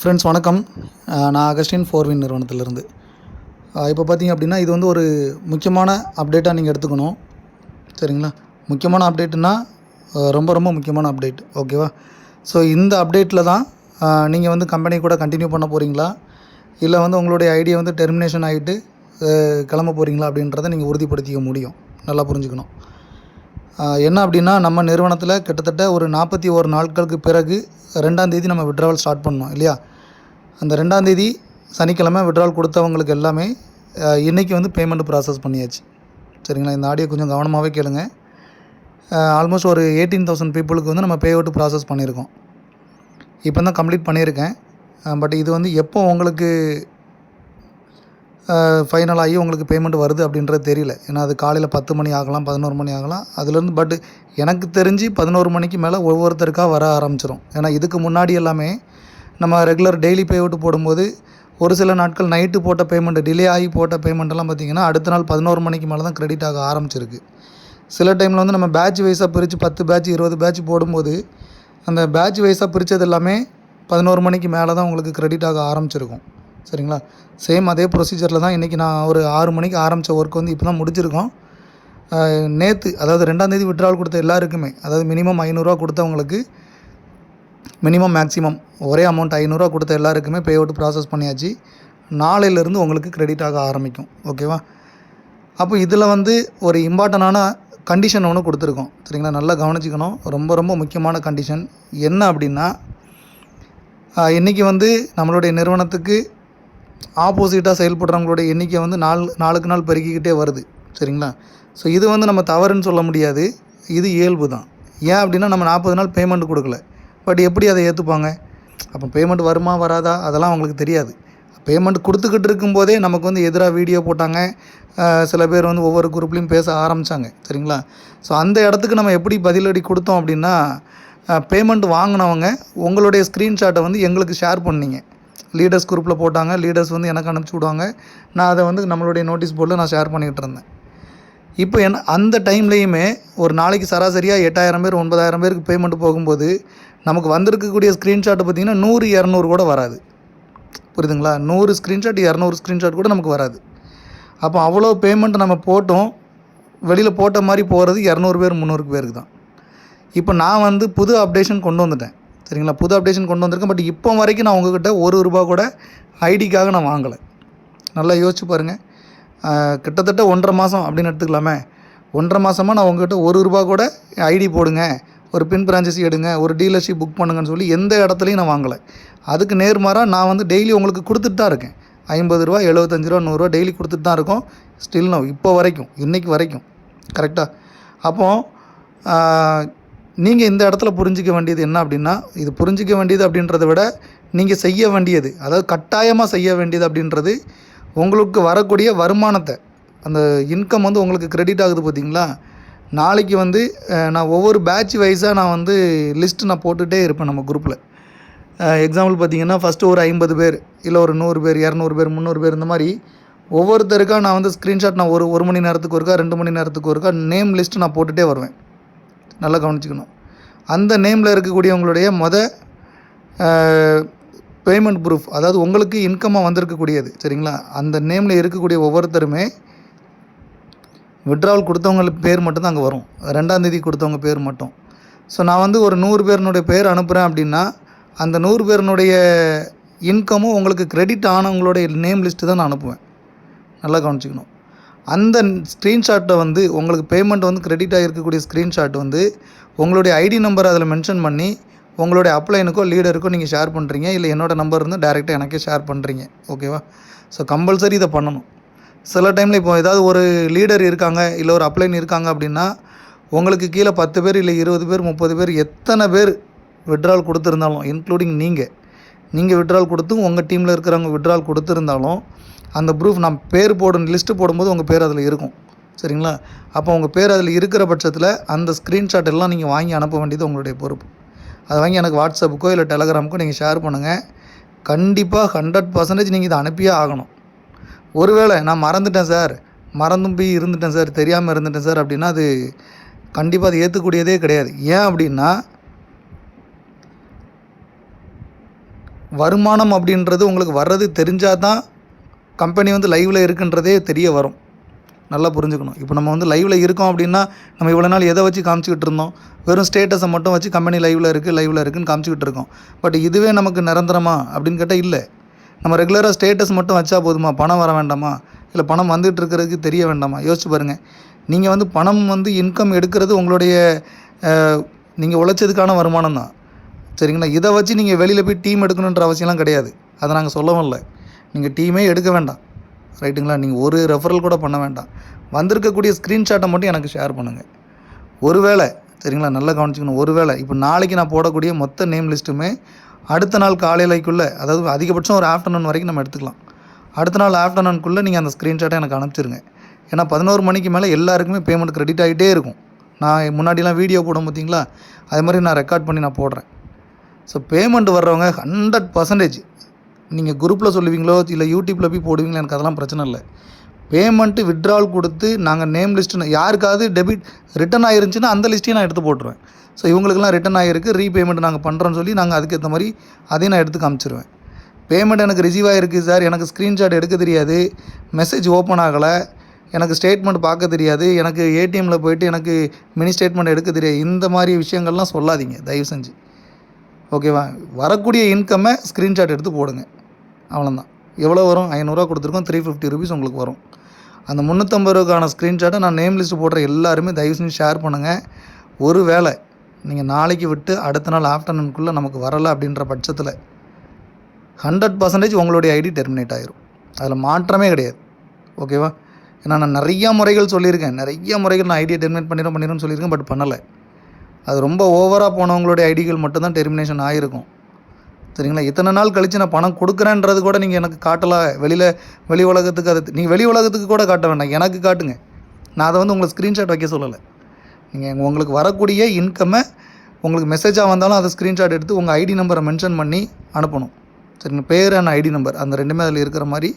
Friends வணக்கம். நான் Augustine ஃபோர்வின் நிறுவனத்திலிருந்து. இப்போ பார்த்தீங்க அப்படின்னா, இது வந்து ஒரு முக்கியமான அப்டேட்டாக நீங்கள் எடுத்துக்கணும். சரிங்களா? முக்கியமான அப்டேட்டுன்னா ரொம்ப ரொம்ப முக்கியமான அப்டேட். ஓகேவா? ஸோ இந்த அப்டேட்டில் தான் நீங்கள் வந்து கம்பெனி கூட கண்டினியூ பண்ண போகிறீங்களா, இல்லை வந்து உங்களுடைய ஐடியா வந்து டெர்மினேஷன் ஆகிட்டு கிளம்ப போகிறீங்களா அப்படின்றத நீங்கள் உறுதிப்படுத்திக்க முடியும். நல்லா புரிஞ்சுக்கணும். என்ன அப்படின்னா, நம்ம நிறுவனத்தில் கிட்டத்தட்ட ஒரு 41 நாட்களுக்கு பிறகு 2ஆம் தேதி நம்ம விட்ராவல் ஸ்டார்ட் பண்ணோம் இல்லையா? அந்த 2ஆம் தேதி சனிக்கிழமை விட்ராவல் கொடுத்தவங்களுக்கு எல்லாமே இன்றைக்கி வந்து பேமெண்ட் ப்ராசஸ் பண்ணியாச்சு. சரிங்களா? இந்த ஆடியோ கொஞ்சம் கவனமாகவே கேளுங்க. ஆல்மோஸ்ட் ஒரு 18,000 பீப்புளுக்கு வந்து நம்ம பே அவுட் ப்ராசஸ் பண்ணியிருக்கோம். இப்போ தான் கம்ப்ளீட் பண்ணியிருக்கேன். பட் இது வந்து எப்போ உங்களுக்கு ஃபைனல் ஆகி உங்களுக்கு பேமெண்ட் வருது அப்படின்றது தெரியல. ஏன்னா அது காலையில் 10 மணி ஆகலாம், 11 மணி ஆகலாம். அதுலேருந்து பட் எனக்கு தெரிஞ்சு 11 மணிக்கு மேலே ஒவ்வொருத்தருக்காக வர ஆரம்பிச்சிடும். ஏன்னா இதுக்கு முன்னாடி எல்லாமே நம்ம ரெகுலர் டெய்லி பே அவுட் போடும்போது ஒரு சில நாட்கள் நைட்டு போட்ட பேமெண்ட் டிலே ஆகி போட்ட பேமெண்ட்டெல்லாம் பார்த்திங்கன்னா அடுத்த நாள் 11 மணிக்கு மேலே தான் கிரெடிட் ஆக ஆரம்பிச்சிருக்கு. சில டைமில் வந்து நம்ம பேட்ச் வைஸாக பிரித்து 10 பேட்ச் 20 பேட்ச் போடும்போது அந்த பேட்ச் வைஸாக பிரித்தது எல்லாமே 11 மணிக்கு மேலே தான் உங்களுக்கு கிரெடிட் ஆக ஆரம்பிச்சிருக்கும். சரிங்களா? சேம் அதே ப்ரொசீஜரில் தான் இன்றைக்கி நான் ஒரு 6 மணிக்கு ஆரம்பித்த ஒர்க் வந்து இப்போ தான் முடிச்சிருக்கோம். நேற்று அதாவது 2ஆம் தேதி விட்ராவல் கொடுத்த எல்லாருக்குமே, அதாவது மினிமம் 500 கொடுத்தவங்களுக்கு மினிமம் மேக்ஸிமம் ஒரே அமௌண்ட் 500 கொடுத்த எல்லாருக்குமே பே அவுட் ப்ராசஸ் பண்ணியாச்சு. நாளையிலேருந்து உங்களுக்கு கிரெடிட் ஆக ஆரம்பிக்கும். ஓகேவா? அப்போ இதில் வந்து ஒரு இம்பார்ட்டண்டான கண்டிஷன் ஒன்று கொடுத்துருக்கோம். சரிங்களா? நல்லா கவனிச்சிக்கணும். ரொம்ப ரொம்ப முக்கியமான கண்டிஷன் என்ன அப்படின்னா, இன்றைக்கி வந்து நம்மளுடைய நிறுவனத்துக்கு ஆப்போசிட்டாக செயல்படுறவங்களுடைய எண்ணிக்கை வந்து நாளுக்கு நாள் பெருக்கிக்கிட்டே வருது. சரிங்களா? ஸோ இது வந்து நம்ம தவறுன்னு சொல்ல முடியாது. இது இயல்பு தான். ஏன் அப்படின்னா, நம்ம 40 நாள் பேமெண்ட் கொடுக்கல. பட் எப்படி அதை ஏற்றுப்பாங்க? அப்போ பேமெண்ட் வருமா வராதா அதெல்லாம் அவங்களுக்கு தெரியாது. பேமெண்ட் கொடுத்துக்கிட்டு இருக்கும்போதே நமக்கு வந்து எதிராக வீடியோ போட்டாங்க. சில பேர் வந்து ஒவ்வொரு குரூப்லேயும் பேச ஆரம்பித்தாங்க. சரிங்களா? ஸோ அந்த இடத்துக்கு நம்ம எப்படி பதிலடி கொடுத்தோம் அப்படின்னா, பேமெண்ட் வாங்கினவங்க உங்களுடைய ஸ்க்ரீன்ஷாட்டை வந்து எங்களுக்கு ஷேர் பண்ணிங்க. லீடர்ஸ் குரூப்பில் போட்டாங்க. லீடர்ஸ் வந்து எனக்கு அனுப்பிச்சி விடுவாங்க. நான் அதை வந்து நம்மளுடைய நோட்டீஸ் போர்டில் நான் ஷேர் பண்ணிக்கிட்டு இருந்தேன். இப்போ அந்த டைம்லேயுமே ஒரு நாளைக்கு சராசரியாக 8,000 பேர் 9,000 பேருக்கு பேமெண்ட் போகும்போது நமக்கு வந்திருக்கக்கூடிய ஸ்க்ரீன்ஷாட்டு பார்த்திங்கன்னா 100 200 கூட வராது. புரியுதுங்களா? 100 ஸ்க்ரீன்ஷாட் 200 ஸ்க்ரீன்ஷாட் கூட நமக்கு வராது. அப்போ அவ்வளோ பேமெண்ட் நம்ம போட்டோம். வெளியில் போட்ட மாதிரி போகிறது 200 பேர் 300 பேருக்கு தான். இப்போ நான் வந்து புது அப்டேஷன் கொண்டு வந்துட்டேன். சரிங்களா? புது அப்டேஷன் கொண்டு வந்திருக்கேன். பட் இப்போ வரைக்கும் நான் உங்கள்கிட்ட ₹1 கூட ஐடிக்காக நான் வாங்கலை. நல்லா யோசிச்சு பாருங்கள். கிட்டத்தட்ட 1.5 மாதம் அப்படின்னு எடுத்துக்கலாமே. 1.5 மாதமாக நான் உங்கள்கிட்ட ₹1 கூட ஐடி போடுங்க, ஒரு பின் பிரான்ச்சஸ் எடுங்க, ஒரு டீலர்ஷிப் புக் பண்ணுங்கன்னு சொல்லி எந்த இடத்துலையும் நான் வாங்கலை. அதுக்கு நேர்மாறாக நான் வந்து டெய்லி உங்களுக்கு கொடுத்துட்டு தான் இருக்கேன். ₹50 ₹75 ₹100 டெய்லி கொடுத்துட்டு தான் இருக்கோம். ஸ்டில் நோ இப்போ வரைக்கும், இன்றைக்கி வரைக்கும். கரெக்டாக? அப்போது நீங்கள் இந்த இடத்துல புரிஞ்சிக்க வேண்டியது என்ன அப்படின்னா, இது புரிஞ்சிக்க வேண்டியது அப்படின்றத விட நீங்கள் செய்ய வேண்டியது, அதாவது கட்டாயமாக செய்ய வேண்டியது அப்படின்றது உங்களுக்கு வரக்கூடிய வருமானத்தை, அந்த இன்கம் வந்து உங்களுக்கு கிரெடிட் ஆகுது பார்த்தீங்களா? நாளைக்கு வந்து நான் ஒவ்வொரு பேட்ச் வைஸாக நான் வந்து லிஸ்ட்டு நான் போட்டுகிட்டே இருப்பேன் நம்ம குரூப்பில். எக்ஸாம்பிள் பார்த்திங்கன்னா, ஃபஸ்ட்டு ஒரு 50 பேர், இல்லை ஒரு 100 பேர் 200 பேர் 300 பேர் இந்த மாதிரி ஒவ்வொருத்தருக்காக நான் வந்து ஸ்க்ரீன்ஷாட் நான் ஒரு மணி நேரத்துக்கு ஒருக்கா 2 மணி நேரத்துக்கு ஒருக்கா நேம் லிஸ்ட்டு நான் போட்டுகிட்டே வருவேன். நல்லா கவனிச்சிக்கணும். அந்த நேமில் இருக்கக்கூடியவங்களுடைய பேமெண்ட் ப்ரூஃப், அதாவது உங்களுக்கு இன்கமாக வந்திருக்கக்கூடியது. சரிங்களா? அந்த நேமில் இருக்கக்கூடிய ஒவ்வொருத்தருமே விட்ராவல் கொடுத்தவங்களுக்கு பேர் மட்டும்தான் அங்கே வரும். 2ஆம் தேதி கொடுத்தவங்க பேர் மட்டும். ஸோ நான் வந்து ஒரு 100 பேருனுடைய பேர் அனுப்புகிறேன் அப்படின்னா, அந்த 100 பேருனுடைய இன்கமும் உங்களுக்கு கிரெடிட் ஆனவங்களுடைய நேம் லிஸ்ட்டு தான் நான் அனுப்புவேன். நல்லா கவனிச்சிக்கணும். அந்த ஸ்க்ரீன்ஷாட்டை வந்து உங்களுக்கு பேமெண்ட் வந்து கிரெடிட் ஆகிருக்கக்கூடிய ஸ்க்ரீன்ஷாட் வந்து உங்களுடைய ஐடி நம்பரை அதில் மென்ஷன் பண்ணி உங்களுடைய அப்ளைனுக்கோ லீடருக்கோ நீங்கள் ஷேர் பண்ணுறீங்க. இல்லை என்னோடய நம்பர் இருந்து டேரெக்டாக எனக்கே ஷேர் பண்ணுறீங்க. ஓகேவா? ஸோ கம்பல்சரி இதை பண்ணணும். சில டைமில் இப்போ ஏதாவது ஒரு லீடர் இருக்காங்க, இல்லை ஒரு அப்ளைன் இருக்காங்க அப்படின்னா, உங்களுக்கு கீழே 10 பேர் இல்லை 20 பேர் 30 பேர் எத்தனை பேர் விட்ராவல் கொடுத்துருந்தாலும், இன்க்ளூடிங் நீங்கள் விட்ராவல் கொடுத்தும் உங்கள் டீமில் இருக்கிறவங்க விட்ராவல் கொடுத்துருந்தாலும் அந்த ப்ரூஃப் நான் பேர் லிஸ்ட்டு போடும்போது உங்கள் பேர் அதில் இருக்கும். சரிங்களா? அப்போ உங்கள் பேர் அதில் இருக்கிற பட்சத்தில் அந்த ஸ்க்ரீன்ஷாட் எல்லாம் நீங்கள் வாங்கி அனுப்ப வேண்டியது உங்களுடைய பொறுப்பு. அதை வாங்கி எனக்கு வாட்ஸ்அப்புக்கோ இல்லை டெலகிராமுக்கோ நீங்கள் ஷேர் பண்ணுங்கள். கண்டிப்பாக 100% நீங்கள் இதை அனுப்பியே ஆகணும். ஒருவேளை நான் மறந்துட்டேன் சார், மறந்தும் போய் இருந்துட்டேன் சார், தெரியாமல் இருந்துட்டேன் சார் அப்படின்னா அது கண்டிப்பாக அது ஏற்றுக்கூடியதே கிடையாது. ஏன் அப்படின்னா, வருமானம் அப்படின்றது உங்களுக்கு வர்றது தெரிஞ்சால் தான் கம்பெனி வந்து லைவில் இருக்குன்றதே தெரிய வரும். நல்லா புரிஞ்சுக்கணும். இப்போ நம்ம வந்து லைவில் இருக்கோம் அப்படின்னா நம்ம இவ்வளோ நாள் எதை வச்சு காமிச்சிக்கிட்டு இருந்தோம்? வெறும் ஸ்டேட்டஸை மட்டும் வச்சு கம்பெனி லைவில் இருக்குன்னு காமிச்சிக்கிட்டு இருக்கோம். பட் இதுவே நமக்கு நிரந்தரமா அப்படின்னு கேட்டால் இல்லை. நம்ம ரெகுலராக ஸ்டேட்டஸ் மட்டும் வச்சா போதுமா? பணம் வர வேண்டாமா? இல்லை பணம் வந்துட்டு இருக்கிறதுக்கு தெரிய வேண்டாமா? யோசிச்சு பாருங்கள். நீங்கள் வந்து பணம் வந்து இன்கம் எடுக்கிறது உங்களுடைய நீங்கள் உழைச்சதுக்கான வருமானம் தான். சரிங்களா? இதை வச்சு நீங்கள் வெளியில் போய் டீம் எடுக்கணுன்ற அவசியம்லாம் கிடையாது. அதை நாங்கள் சொல்லவும் இல்லை. நீங்கள் டீமே எடுக்க வேண்டாம். ரைட்டுங்களா? நீங்கள் ஒரு ரெஃபரல் கூட பண்ண வேண்டாம். வந்திருக்கக்கூடிய ஸ்க்ரீன்ஷாட்டை மட்டும் எனக்கு ஷேர் பண்ணுங்கள். ஒருவேளை சரிங்களா, நல்லா கவனிச்சிக்கணும். ஒருவேளை இப்போ நாளைக்கு நான் போடக்கூடிய மொத்த நேம் லிஸ்ட்டுமே அடுத்த நாள் காலையிலைக்குள்ளே, அதாவது அதிகபட்சம் ஒரு ஆஃப்டர்நூன் வரைக்கும் நம்ம எடுத்துக்கலாம். அடுத்த நாள் ஆஃப்டர்நூனுக்குள்ளே நீங்கள் அந்த ஸ்க்ரீன்ஷாட்டை எனக்கு அனுப்பிச்சிருங்க. ஏன்னா 11 மணிக்கு மேலே எல்லாருக்குமே பேமெண்ட் கிரெடிட் ஆகிட்டே இருக்கும். நான் முன்னாடிலாம் வீடியோ போடும் பார்த்தீங்களா, அது மாதிரி நான் ரெக்கார்ட் பண்ணி நான் போடுறேன். ஸோ பேமெண்ட் வர்றவங்க 100% நீங்கள் குரூப்பில் சொல்லுவீங்களோ இல்லை யூடியூப்பில் போய் போடுவீங்களோ எனக்கு அதெல்லாம் பிரச்சனை இல்லை. பேமெண்ட்டு வித்ட்ரால் கொடுத்து நாங்கள் நேம் லிஸ்ட்டு யாருக்காவது டெபிட் ரிட்டன் ஆகிருந்துச்சின்னா அந்த லிஸ்ட்டையும் நான் எடுத்து போட்டுருவேன். ஸோ இவங்களுக்கெல்லாம் ரிட்டன் ஆகிருக்கு, ரீபேமெண்ட் நாங்கள் பண்ணுறோன்னு சொல்லி நாங்கள் அதுக்கேற்ற மாதிரி அதையும் நான் எடுத்து காமிச்சிருவேன். பேமெண்ட் எனக்கு ரிசீவ் ஆகிருக்கு சார், எனக்கு ஸ்க்ரீன்ஷாட் எடுக்க தெரியாது, மெசேஜ் ஓப்பன் ஆகலை, எனக்கு ஸ்டேட்மெண்ட் பார்க்க தெரியாது, எனக்கு ஏடிஎம்மில் போய்ட்டு எனக்கு மினி ஸ்டேட்மெண்ட் எடுக்க தெரியாது, இந்த மாதிரி விஷயங்கள்லாம் சொல்லாதீங்க தயவு செஞ்சு. ஓகேவா? வரக்கூடிய இன்கம்மை ஸ்க்ரீன்ஷாட் எடுத்து போடுங்க. அவ்வளோதான். எவ்வளோ வரும்? 500 கொடுத்துருக்கோம், 350 ருபீஸ் உங்களுக்கு வரும். அந்த 350 ரூபாய்க்கான ஸ்க்ரீன்ஷாட்டை நான் நேம் லிஸ்ட்டு போடுற எல்லாருமே தயவு செஞ்சு ஷேர் பண்ணுங்கள். ஒரு வேளை நீங்கள் நாளைக்கு விட்டு அடுத்த நாள் ஆஃப்டர்நூனுக்குள்ளே நமக்கு வரலை அப்படின்ற பட்சத்தில் 100% உங்களுடைய ஐடி டெர்மினேட் ஆகிரும். அதில் மாற்றமே கிடையாது. ஓகேவா? ஏன்னா நான் நிறையா முறைகள் சொல்லியிருக்கேன், நிறைய முறைகள் நான் ஐடியை டெர்மினேட் பண்ணிடும்னு சொல்லியிருக்கேன். பட் பண்ணலை. அது ரொம்ப ஓவராக போனவங்களுடைய ஐடிகள் மட்டும்தான் டெர்மினேஷன் ஆகிருக்கும். சரிங்களா? இத்தனை நாள் கழித்து நான் பணம் கொடுக்குறேன்றது கூட நீங்கள் எனக்கு காட்டலாம். வெளி உலகத்துக்கு அது நீங்கள் வெளி உலகத்துக்கு கூட காட்ட வேண்டாம், எனக்கு காட்டுங்க. நான் அதை வந்து உங்களுக்கு ஸ்க்ரீன்ஷாட் வைக்க சொல்லலை. நீங்கள் உங்களுக்கு வரக்கூடிய இன்கம்மை உங்களுக்கு மெசேஜாக வந்தாலும் அதை ஸ்க்ரீன்ஷாட் எடுத்து உங்கள் ஐடி நம்பரை மென்ஷன் பண்ணி அனுப்பணும். சரிங்க? பேர் அண்ட் ஐடி நம்பர் அந்த ரெண்டுமே அதில் இருக்கிற மாதிரி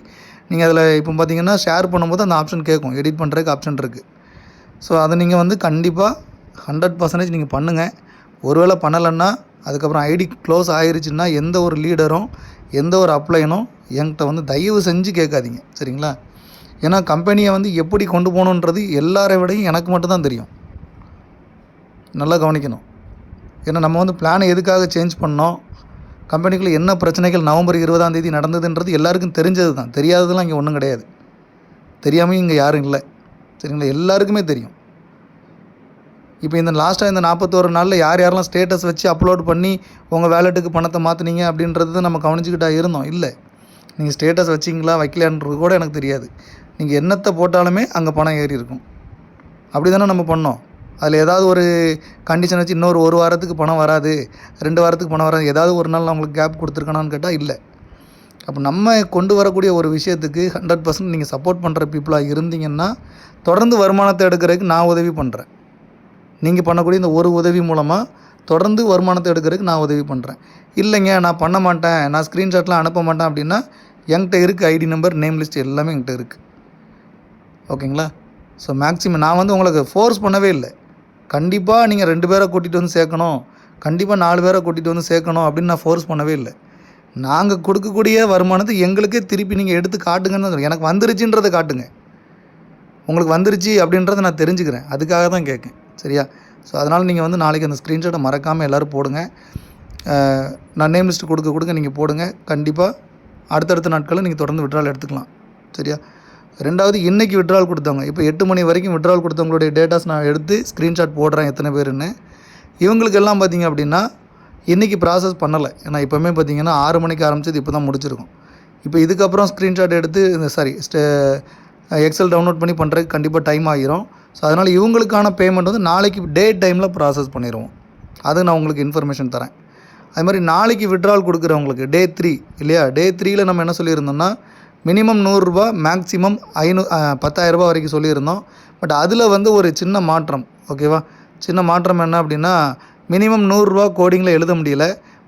நீங்கள் அதில் இப்போ பார்த்தீங்கன்னா ஷேர் பண்ணும்போது அந்த ஆப்ஷன் கேட்கும், எடிட் பண்ணுறதுக்கு ஆப்ஷன் இருக்குது. ஸோ அதை நீங்கள் வந்து கண்டிப்பாக 100% நீங்கள் பண்ணுங்கள். ஒருவேளை பண்ணலைன்னா அதுக்கப்புறம் ஐடி க்ளோஸ் ஆகிருச்சுன்னா எந்த ஒரு லீடரும் எந்த ஒரு அப்ளைனும் என்கிட்ட வந்து தயவு செஞ்சு கேட்காதீங்க. சரிங்களா? ஏன்னா கம்பெனியை வந்து எப்படி கொண்டு போகணுன்றது எல்லாரை விடையும் எனக்கு மட்டும்தான் தெரியும். நல்லா கவனிக்கணும். ஏன்னா நம்ம வந்து பிளானை எதுக்காக சேஞ்ச் பண்ணோம், கம்பெனிக்குள்ளே என்ன பிரச்சனைகள் நவம்பர் 20ஆம் தேதி நடந்ததுன்றது எல்லாருக்கும் தெரிஞ்சது தான். தெரியாததெல்லாம் இங்கே ஒன்றும் கிடையாது. தெரியாமல் இங்கே யாரும் இல்லை. சரிங்களா? எல்லாருக்குமே தெரியும். இப்போ இந்த லாஸ்ட்டாக இந்த 41 நாளில் யாரெல்லாம் ஸ்டேட்டஸ் வச்சு அப்லோட் பண்ணி உங்கள் வேலெட்டுக்கு பணத்தை மாற்றினீங்க அப்படின்றது நம்ம கவனிச்சுக்கிட்டா இருந்தோம். இல்லை, நீங்கள் ஸ்டேட்டஸ் வச்சிங்களா வைக்கலான்றது கூட எனக்கு தெரியாது. நீங்கள் என்னத்தை போட்டாலுமே அங்கே பணம் ஏறி இருக்கும். அப்படி தானே நம்ம பண்ணோம். அதில் ஏதாவது ஒரு கண்டிஷன் வச்சு இன்னொரு 1 வாரத்துக்கு பணம் வராது, 2 வாரத்துக்கு பணம் வராது, ஏதாவது ஒரு நாள் நான் உங்களுக்கு கேப் கொடுத்துருக்கணும்னு கேட்டால் இல்லை. அப்போ நம்ம கொண்டு வரக்கூடிய ஒரு விஷயத்துக்கு 100% நீங்கள் சப்போர்ட் பண்ணுற பீப்புளாக இருந்தீங்கன்னா தொடர்ந்து வருமானத்தை எடுக்கிறதுக்கு நான் உதவி பண்ணுறேன். நீங்கள் பண்ணக்கூடிய இந்த ஒரு உதவி மூலமாக தொடர்ந்து வருமானத்தை எடுக்கிறதுக்கு நான் உதவி பண்ணுறேன். இல்லைங்க நான் பண்ண மாட்டேன், நான் ஸ்க்ரீன்ஷாட்லாம் அனுப்ப மாட்டேன் அப்படின்னா என்கிட்ட இருக்குது ஐடி நம்பர், நேம் லிஸ்ட் எல்லாமே என்கிட்ட இருக்குது. ஓகேங்களா? ஸோ மேக்ஸிமம் நான் வந்து உங்களுக்கு ஃபோர்ஸ் பண்ணவே இல்லை. கண்டிப்பாக நீங்கள் 2 பேரை கூட்டிகிட்டு வந்து சேர்க்கணும், கண்டிப்பாக 4 பேரை கூட்டிகிட்டு வந்து சேர்க்கணும் அப்படின்னு நான் ஃபோர்ஸ் பண்ணவே இல்லை. நாங்கள் கொடுக்கக்கூடிய வருமானத்தை எங்களுக்கே திருப்பி நீங்கள் எடுத்து காட்டுங்கன்னு தான். எனக்கு வந்துருச்சுன்றதை காட்டுங்க. உங்களுக்கு வந்துருச்சு அப்படின்றத நான் தெரிஞ்சுக்கிறேன், அதுக்காக தான் கேட்கேன். சரியா? ஸோ அதனால் நீங்கள் வந்து நாளைக்கு அந்த ஸ்க்ரீன்ஷாட்டை மறக்காமல் எல்லோரும் போடுங்க. நான் நேம் லிஸ்ட்டு கொடுக்க நீங்கள் போடுங்க. கண்டிப்பாக அடுத்தடுத்த நாட்களில் நீங்கள் தொடர்ந்து விட்ரால் எடுத்துக்கலாம். சரியா? ரெண்டாவது, இன்றைக்கி விட்ரால் கொடுத்தவங்க, இப்போ 8 மணி வரைக்கும் விட்ரால் கொடுத்தவங்களுடைய டேட்டாஸ் நான் எடுத்து ஸ்க்ரீன்ஷாட் போடுறேன் எத்தனை பேருன்னு. இவங்களுக்கெல்லாம் பார்த்திங்க அப்படின்னா இன்றைக்கி ப்ராசஸ் பண்ணலை. ஏன்னா இப்போவுமே பார்த்திங்கன்னா 6 மணிக்கு ஆரம்பிச்சது இப்போ தான் முடிச்சிருக்கோம். இப்போ இதுக்கப்புறம் ஸ்க்ரீன்ஷாட் எடுத்து எக்ஸல் டவுன்லோட் பண்ணி பண்ணுறதுக்கு கண்டிப்பாக டைம் ஆகிரும். ஸோ அதனால் இவங்களுக்கான பேமெண்ட் வந்து நாளைக்கு டே டைமில் ப்ராசஸ் பண்ணிடுவோம். அது நான் உங்களுக்கு இன்ஃபர்மேஷன் தரேன். அது மாதிரி நாளைக்கு விட்ரால் கொடுக்குறவங்களுக்கு டே 3 இல்லையா, டே 3ல் நம்ம என்ன சொல்லியிருந்தோம்னா மினிமம் 100 ரூபா, மேக்ஸிமம் 10,000 ரூபா வரைக்கும் சொல்லியிருந்தோம். பட் அதில் வந்து ஒரு சின்ன மாற்றம். ஓகேவா? சின்ன மாற்றம் என்ன அப்படின்னா, மினிமம் 100 ரூபா கோடிங்கில் எழுத முடியல.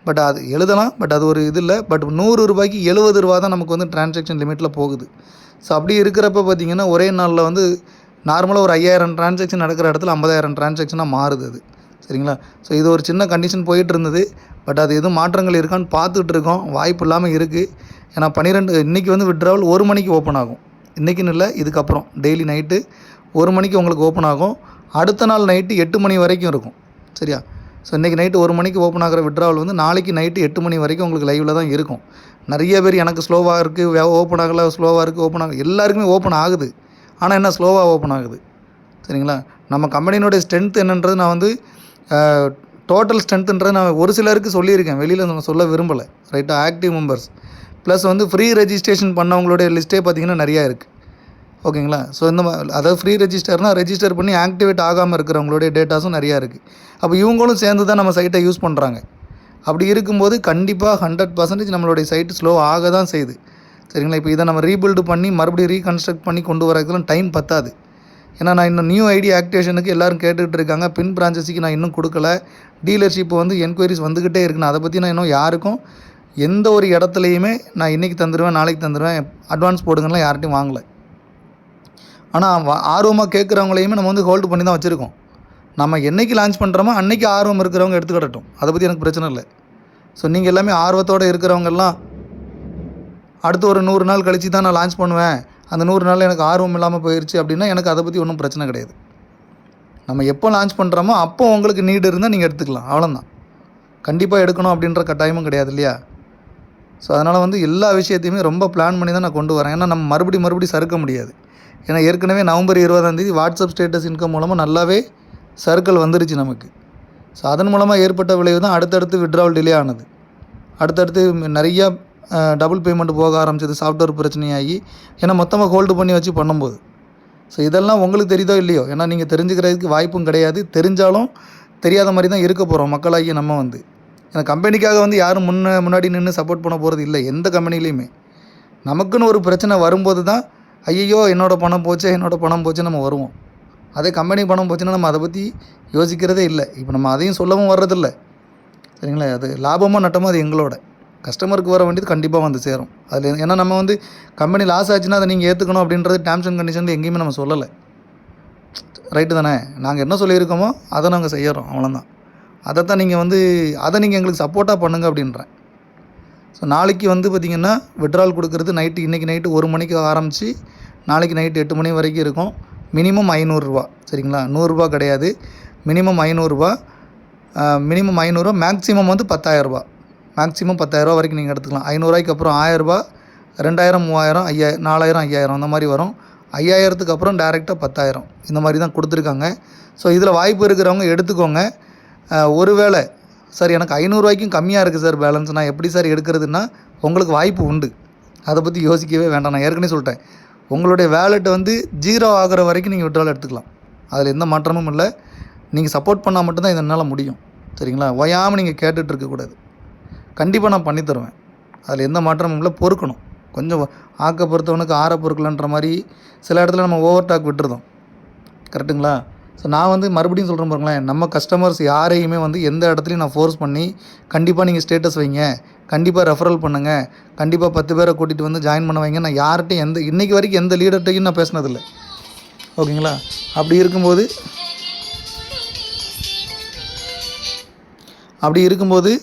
பட் அது எழுதலாம், பட் அது ஒரு இது இல்லை. பட் 100 ரூபாய்க்கு 70 ரூபா தான் நமக்கு வந்து டிரான்சாக்ஷன் லிமிட்டில் போகுது. ஸோ அப்படி இருக்கிறப்ப பார்த்திங்கன்னா ஒரே நாளில் வந்து நார்மலாக ஒரு 5000 டிரான்சாக்ஷன் நடக்கிற இடத்துல 50,000 டிரான்சாக்ஷனாக மாறுது அது. சரிங்களா? ஸோ இது ஒரு சின்ன கண்டிஷன் போயிட்டு இருந்தது. பட் அது எதுவும் மாற்றங்கள் இருக்கான்னு பார்த்துட்டு இருக்கோம். வாய்ப்பு இல்லாமல் இருக்குது. ஏன்னா 12 இன்றைக்கி வந்து விட்ராவல் 1 மணிக்கு ஓப்பன் ஆகும். இன்றைக்கின்னு இல்லை, இதுக்கப்புறம் டெய்லி நைட்டு 1 மணிக்கு உங்களுக்கு ஓப்பன் ஆகும். அடுத்த நாள் நைட்டு 8 மணி வரைக்கும் இருக்கும். சரியா? ஸோ இன்றைக்கி நைட்டு 1 மணிக்கு ஓப்பன் ஆகிற விட்ராவல் வந்து நாளைக்கு நைட்டு 8 மணி வரைக்கும் உங்களுக்கு லைவில் தான் இருக்கும். நிறைய பேர் எனக்கு ஸ்லோவாக இருக்குது, ஓப்பன் ஆகலை, ஸ்லோவாக இருக்குது, ஓப்பன் ஆகலை. எல்லாருக்குமே ஓப்பன் ஆகுது. ஆனால் என்ன ஸ்லோவாக ஓப்பன் ஆகுது. சரிங்களா? நம்ம கம்பெனியினுடைய ஸ்ட்ரென்த் என்னன்றது நான் வந்து டோட்டல் ஸ்ட்ரென்த்துன்றது நான் ஒரு சிலருக்கு சொல்லியிருக்கேன், வெளியில் நான் சொல்ல விரும்பலை. ரைட்டாக? ஆக்டிவ் மெம்பர்ஸ் ப்ளஸ் வந்து ஃப்ரீ ரெஜிஸ்ட்ரேஷன் பண்ணவங்களுடைய லிஸ்ட்டே பார்த்திங்கன்னா நிறையா இருக்குது. ஓகேங்களா? ஸோ இந்த அதாவது ஃப்ரீ ரெஜிஸ்டர்னால் ரெஜிஸ்டர் பண்ணி ஆக்டிவேட் ஆகாமல் இருக்கிறவங்களுடைய டேட்டாஸும் நிறையா இருக்குது. அப்போ இவங்களும் சேர்ந்து தான் நம்ம சைட்டை யூஸ் பண்ணுறாங்க. அப்படி இருக்கும்போது கண்டிப்பாக 100% நம்மளுடைய சைட்டு ஸ்லோ ஆக தான் செய்யுது. சரிங்களா? இப்போ இதை நம்ம ரீபில்டு பண்ணி மறுபடியும் ரீகன்ஸ்ட்ரக்ட் பண்ணி கொண்டு வரதுக்குலாம் டைம் பத்தாது. ஏன்னா நான் இன்னும் நியூ ஐடி ஆக்டிவேஷனுக்கு எல்லோரும் கேட்டுகிட்டு இருக்காங்க. பின் பிரான்ச்சஸுக்கு நான் இன்னும் கொடுக்கல. டீலர்ஷிப்பு வந்து என்கொயரிஸ் வந்துக்கிட்டே இருக்குன்னு அதை பற்றி நான் இன்னும் யாருக்கும் எந்த ஒரு இடத்துலையுமே நான் இன்றைக்கி தந்துடுவேன், நாளைக்கு தந்துடுவேன், அட்வான்ஸ் போடுங்கலாம் யார்ட்டையும் வாங்கலை. ஆனால் ஆர்வமாக கேட்குறவங்களையுமே நம்ம வந்து ஹோல்டு பண்ணி தான் வச்சுருக்கோம். நம்ம என்றைக்கு லான்ச் பண்ணுறோமோ அன்றைக்கி ஆர்வம் இருக்கிறவங்க எடுத்துக்கிடட்டும், அதை பற்றி எனக்கு பிரச்சனை இல்லை. ஸோ நீங்கள் எல்லாமே ஆர்வத்தோடு இருக்கிறவங்கெல்லாம் அடுத்து ஒரு 100 நாள் கழித்து தான் நான் லான்ச் பண்ணுவேன், அந்த 100 நாளில் எனக்கு ஆர்வம் இல்லாமல் போயிடுச்சு அப்படின்னா எனக்கு அதை பற்றி ஒன்றும் பிரச்சனை கிடையாது. நம்ம எப்போ லான்ச் பண்ணுறோமோ அப்போ உங்களுக்கு நீடு இருந்தால் நீங்கள் எடுத்துக்கலாம், அவ்வளோதான். கண்டிப்பாக எடுக்கணும் அப்படின்ற கட்டாயமும் கிடையாது இல்லையா? ஸோ அதனால் வந்து எல்லா விஷயத்தையுமே ரொம்ப பிளான் பண்ணி தான் நான் கொண்டு வரேன். ஏன்னா நம்ம மறுபடியும் சறுக்க முடியாது. ஏன்னா ஏற்கனவே நவம்பர் 20 வாட்ஸ்அப் ஸ்டேட்டஸ் இன்கம் மூலமாக நல்லாவே சர்க்கிள் வந்துருச்சு நமக்கு. ஸோ அதன் மூலமாக ஏற்பட்ட விளைவு தான் அடுத்தடுத்து விட்ராவல் டிலே ஆனது. அடுத்தடுத்து நிறையா டபுள் பேமெண்ட் போக ஆரம்பிச்சது, சாஃப்ட்வேர் பிரச்சனையாகி. ஏன்னா மொத்தமாக ஹோல்டு பண்ணி வச்சு பண்ணும்போது. ஸோ இதெல்லாம் உங்களுக்கு தெரியுதோ இல்லையோ, ஏன்னா நீங்கள் தெரிஞ்சுக்கிறதுக்கு வாய்ப்பும் கிடையாது. தெரிஞ்சாலும் தெரியாத மாதிரி தான் இருக்க போகிறோம் மக்களாகி நம்ம வந்து. ஏன்னா கம்பெனிக்காக வந்து யாரும் முன்னாடி நின்று சப்போர்ட் பண்ண போகிறது இல்லை எந்த கம்பெனிலையுமே. நமக்குன்னு ஒரு பிரச்சனை வரும்போது தான் ஐயோ என்னோடய பணம் போச்சு நம்ம வருவோம். அதே கம்பெனி பணம் போச்சுன்னா நம்ம அதை பற்றி யோசிக்கிறதே இல்லை. இப்போ நம்ம அதையும் சொல்லவும் வர்றதில்லை. சரிங்களா? அது லாபமோ நட்டமோ அது எங்களோட. கஸ்டமருக்கு வர வேண்டியது கண்டிப்பாக வந்து சேரும். அதில் ஏன்னா நம்ம வந்து கம்பெனி லாஸ் ஆச்சுன்னா அதை நீங்கள் ஏற்றுக்கணும் அப்படின்றது டேர்ம்ஸ் அண்ட் கண்டிஷனில் எங்கேயுமே நம்ம சொல்லலை. ரைட்டு தானே? நாங்கள் என்ன சொல்லியிருக்கோமோ அதை நாங்கள் செய்கிறோம், அவ்வளோதான். அதை நீங்கள் எங்களுக்கு சப்போர்ட்டாக பண்ணுங்கள் அப்படின்றேன். ஸோ நாளைக்கு வந்து பார்த்திங்கன்னா விட்ரால் கொடுக்குறது இன்றைக்கி நைட்டு 1 மணிக்கு ஆரம்பித்து நாளைக்கு நைட்டு 8 மணி வரைக்கும் இருக்கும். மினிமம் 500 ரூபா. சரிங்களா? 100 ரூபா கிடையாது. மினிமம் 500 ரூபா. மேக்ஸிமம் வந்து 10,000 ரூபா. மேக்ஸிமம் 10,000 ரூபா வரைக்கும் நீங்கள் எடுத்துக்கலாம். 500 ரூபாய்க்கு அப்புறம் 1000 ரூபா, 2000, 3000, 5000, 4000, 5000 அந்த மாதிரி வரும். 5000க்கு அப்புறம் டேரெக்டாக 10,000 இந்த மாதிரி தான் கொடுத்துருக்காங்க. ஸோ இதில் வாய்ப்பு இருக்கிறவங்க எடுத்துக்கோங்க. ஒருவேளை சார் எனக்கு 500 ரூபாய்க்கும் கம்மியாக இருக்குது சார் பேலன்ஸ், நான் எப்படி சார் எடுக்கிறதுனா உங்களுக்கு வாய்ப்பு உண்டு. அதை பற்றி யோசிக்கவே வேண்டாம். நான் ஏற்கனவே சொல்லிட்டேன், உங்களுடைய வேலெட் வந்து 0 ஆகிற வரைக்கும் நீங்கள் விட்ரால் எடுத்துக்கலாம். அதில் எந்த மாற்றமும் இல்லை. நீங்கள் சப்போர்ட் பண்ணால் மட்டும்தான் இதனால் முடியும். சரிங்களா? ஓயாமல் நீங்கள் கேட்டுட்டு இருக்கக்கூடாது. கண்டிப்பாக நான் பண்ணித்தருவேன். அதில் எந்த மாற்றமும் இல்லை. பொறுக்கணும். கொஞ்சம் ஆக்க பொறுத்தவனுக்கு ஆற பொறுக்கலன்ற மாதிரி சில இடத்துல நம்ம ஓவர் டாக் விட்டுருந்தோம். கரெக்டுங்களா? ஸோ நான் வந்து மறுபடியும் சொல்கிறேன் பாருங்களேன், நம்ம கஸ்டமர்ஸ் யாரையுமே வந்து எந்த இடத்துலையும் நான் ஃபோர்ஸ் பண்ணி கண்டிப்பாக நீங்கள் ஸ்டேட்டஸ் வைங்க, கண்டிப்பாக ரெஃபரல் பண்ணுங்கள், கண்டிப்பாக 10 பேரை கூட்டிகிட்டு வந்து ஜாயின் பண்ண வைங்க, நான் யார்கிட்டையும் இன்றைக்கி வரைக்கும் எந்த லீடர்கிட்டையும் நான் பேசினதில்லை. ஓகேங்களா? அப்படி இருக்கும்போது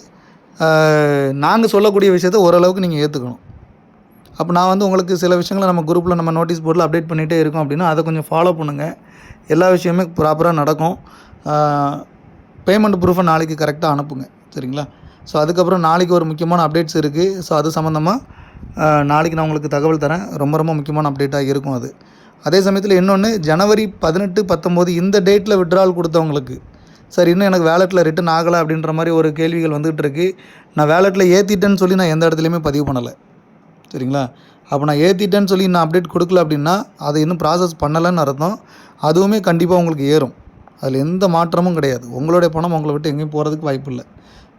நாங்கள் சொல்லக்கூடிய விஷயத்தை ஓரளவுக்கு நீங்கள் ஏற்றுக்கணும். அப்போ நான் வந்து உங்களுக்கு சில விஷயங்களை நம்ம குரூப்பில் நம்ம நோட்டீஸ் போர்டில் அப்டேட் பண்ணிகிட்டே இருக்கோம் அப்படின்னா அதை கொஞ்சம் ஃபாலோ பண்ணுங்கள். எல்லா விஷயமே ப்ராப்பராக நடக்கும். பேமெண்ட் ப்ரூஃபை நாளைக்கு கரெக்டாக அனுப்புங்க. சரிங்களா? ஸோ அதுக்கப்புறம் நாளைக்கு ஒரு முக்கியமான அப்டேட்ஸ் இருக்குது. ஸோ அது சம்மந்தமாக நாளைக்கு நான் உங்களுக்கு தகவல் தரேன். ரொம்ப ரொம்ப முக்கியமான அப்டேட்டாக இருக்கும் அது. அதே சமயத்தில் இன்னொன்று, ஜனவரி 18, 19 இந்த டேட்டில் விட்ரால் கொடுத்தவங்களுக்கு சார் இன்னும் எனக்கு வேலெட்டில் ரிட்டன் ஆகலை அப்படின்ற மாதிரி ஒரு கேள்விகள் வந்துகிட்டு இருக்குது. நான் வேலெட்டில் ஏற்றிட்டேன்னு சொல்லி நான் எந்த இடத்துலையுமே பதிவு பண்ணலை. சரிங்களா? அப்போ நான் ஏற்றிட்டேன்னு சொல்லி நான் அப்டேட் கொடுக்கல அப்படின்னா அதை இன்னும் ப்ராசஸ் பண்ணலைன்னு அர்த்தம். அதுவுமே கண்டிப்பாக உங்களுக்கு ஏறும். அதில் எந்த மாற்றமும் கிடையாது. உங்களுடைய பணம் உங்களை விட்டு எங்கேயும் போகிறதுக்கு வாய்ப்பு இல்லை.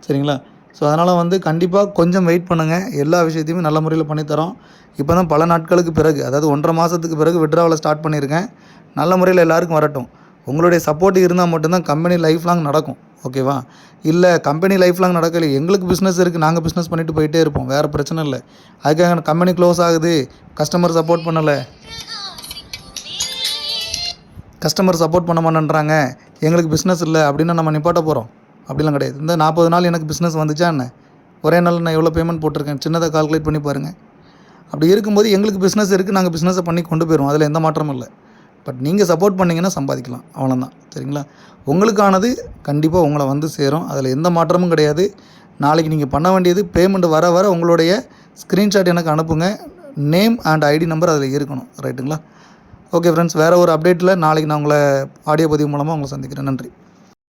சரிங்களா? ஸோ அதனால் வந்து கண்டிப்பாக கொஞ்சம் வெயிட் பண்ணுங்கள். எல்லா விஷயத்தையுமே நல்ல முறையில் பண்ணித்தரோம். இப்போ தான் பல நாட்களுக்கு பிறகு, அதாவது 1.5 மாதத்துக்கு பிறகு விட்ராவலை ஸ்டார்ட் பண்ணியிருக்கேன். நல்ல முறையில் எல்லாருக்கும் வரட்டும். உங்களுடைய சப்போர்ட் இருந்தால் மட்டும்தான் கம்பெனி லைஃப் லாங் நடக்கும். ஓகேவா? இல்லை கம்பெனி லைஃப் லாங் நடக்கலை, எங்களுக்கு பிஸ்னஸ் இருக்குது, நாங்கள் பிஸ்னஸ் பண்ணிவிட்டு போயிட்டே இருப்போம், வேறு பிரச்சனை இல்லை. அதுக்காக கம்பெனி க்ளோஸ் ஆகுது, கஸ்டமர் சப்போர்ட் பண்ண மாட்டேன்றாங்க, எங்களுக்கு பிஸ்னஸ் இல்லை அப்படின்னு நம்ம நிப்பாட்ட போகிறோம்? அப்படிலாம் கிடையாது. இந்த 40 நாள் எனக்கு பிஸ்னஸ் வந்துச்சா என்ன, ஒரே நாள் நான் எவ்வளோ பேமெண்ட் போட்டிருக்கேன் சின்னதாக கால்குலேட் பண்ணி பாருங்கள். அப்படி இருக்கும்போது எங்களுக்கு பிஸ்னஸ் இருக்குது, நாங்கள் பிஸ்னஸை பண்ணி கொண்டு போயிடுவோம், அதில் எந்த மாற்றமும் இல்லை. பட் நீங்கள் சப்போர்ட் பண்ணிங்கன்னா சம்பாதிக்கலாம், அவ்வளோதான். சரிங்களா? உங்களுக்கானது கண்டிப்பாக உங்களை வந்து சேரும், அதில் எந்த மாற்றமும் கிடையாது. நாளைக்கு நீங்கள் பண்ண வேண்டியது பேமெண்ட் வர வர உங்களுடைய ஸ்க்ரீன்ஷாட் எனக்கு அனுப்புங்க. நேம் அண்ட் ஐடி நம்பர் அதில் இருக்கணும். ரைட்டுங்களா? ஓகே ஃப்ரெண்ட்ஸ், வேறு ஒரு அப்டேட்டில் நாளைக்கு நான் உங்களை ஆடியோ பதிவு மூலமாக உங்களை சந்திக்கிறேன். நன்றி.